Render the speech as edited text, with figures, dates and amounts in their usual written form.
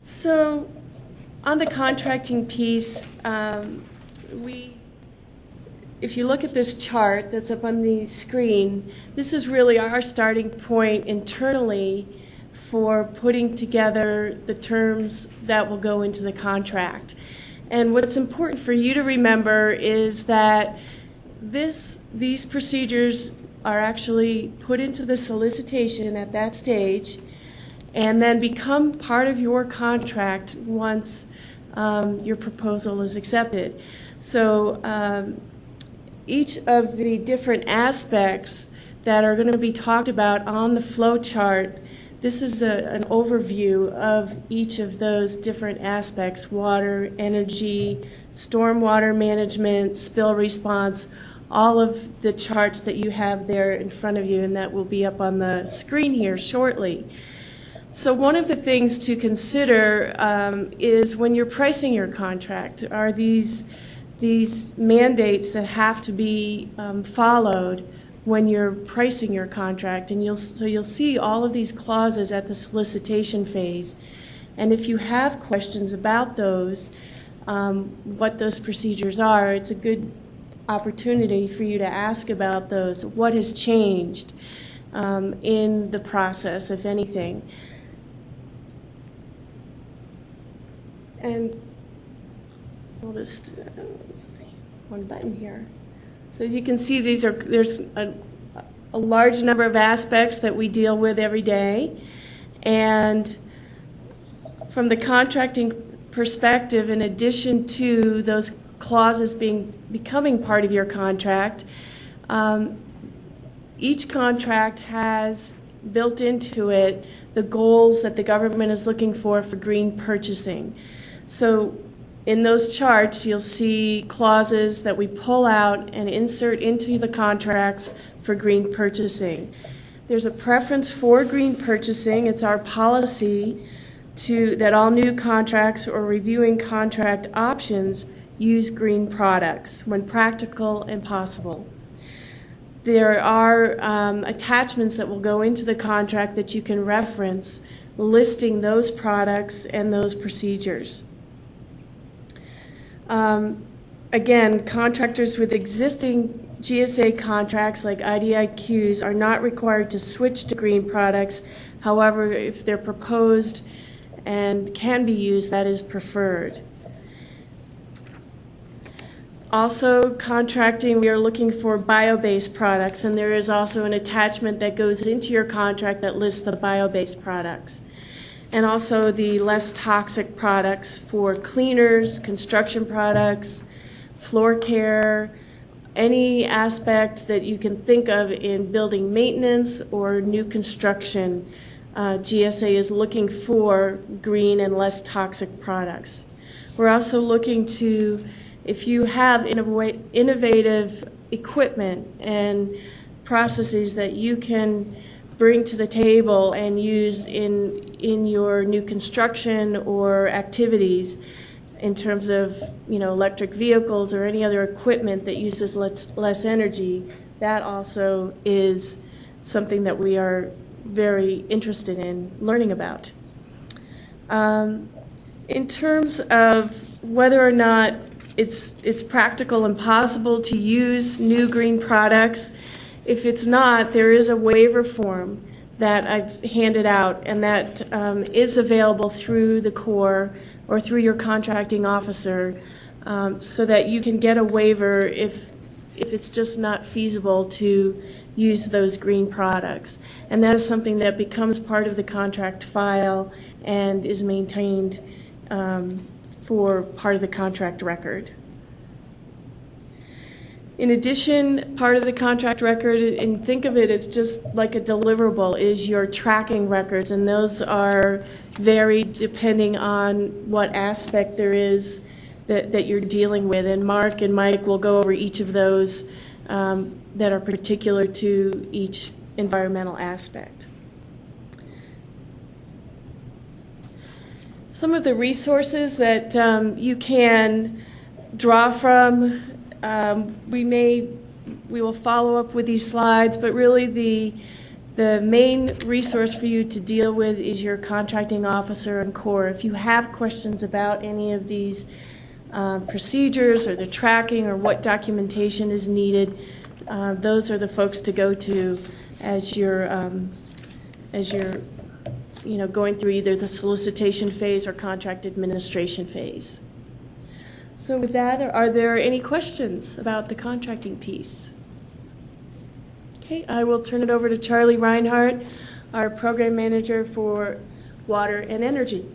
So on the contracting piece, if you look at this chart that's up on the screen, this is really our starting point internally for putting together the terms that will go into the contract. And what's important for you to remember is that these procedures are actually put into the solicitation at that stage and then become part of your contract once your proposal is accepted. So each of the different aspects that are going to be talked about on the flow chart, this is an overview of each of those different aspects: water, energy, stormwater management, spill response, all of the charts that you have there in front of you, and that will be up on the screen here shortly. So one of the things to consider is when you're pricing your contract, are these mandates that have to be followed when you're pricing your contract. And you'll see all of these clauses at the solicitation phase. And if you have questions about those, what those procedures are, it's a good opportunity for you to ask about those. What has changed in the process, if anything? And I'll just one button here. So as you can see, there's a large number of aspects that we deal with every day. And from the contracting perspective, in addition to those clauses becoming part of your contract, each contract has built into it the goals that the government is looking for green purchasing. So in those charts, you'll see clauses that we pull out and insert into the contracts for green purchasing. There's a preference for green purchasing. It's our policy that all new contracts or reviewing contract options use green products when practical and possible. There are attachments that will go into the contract that you can reference listing those products and those procedures. Again, contractors with existing GSA contracts like IDIQs are not required to switch to green products. However, if they're proposed and can be used, that is preferred. Also, contracting, we are looking for bio-based products, and there is also an attachment that goes into your contract that lists the bio-based products. And also the less toxic products for cleaners, construction products, floor care, any aspect that you can think of in building maintenance or new construction. GSA is looking for green and less toxic products. We're also looking to, if you have innovative equipment and processes that you can bring to the table and use in your new construction or activities in terms of electric vehicles or any other equipment that uses less energy, that also is something that we are very interested in learning about. In terms of whether or not it's practical and possible to use new green products, if it's not, there is a waiver form that I've handed out, and that is available through the Corps or through your contracting officer, so that you can get a waiver if it's just not feasible to use those green products. And that is something that becomes part of the contract file and is maintained for part of the contract record. In addition, part of the contract record, and think of it as just like a deliverable, is your tracking records, and those are varied depending on what aspect there is that you're dealing with. And Mark and Mike will go over each of those that are particular to each environmental aspect. Some of the resources that you can draw from, we will follow up with these slides, but really the The main resource for you to deal with is your contracting officer and core. If you have questions about any of these procedures or the tracking or what documentation is needed, those are the folks to go to as you're going through either the solicitation phase or contract administration phase. So with that, are there any questions about the contracting piece? Okay, I will turn it over to Charlie Reinhardt, our program manager for water and energy.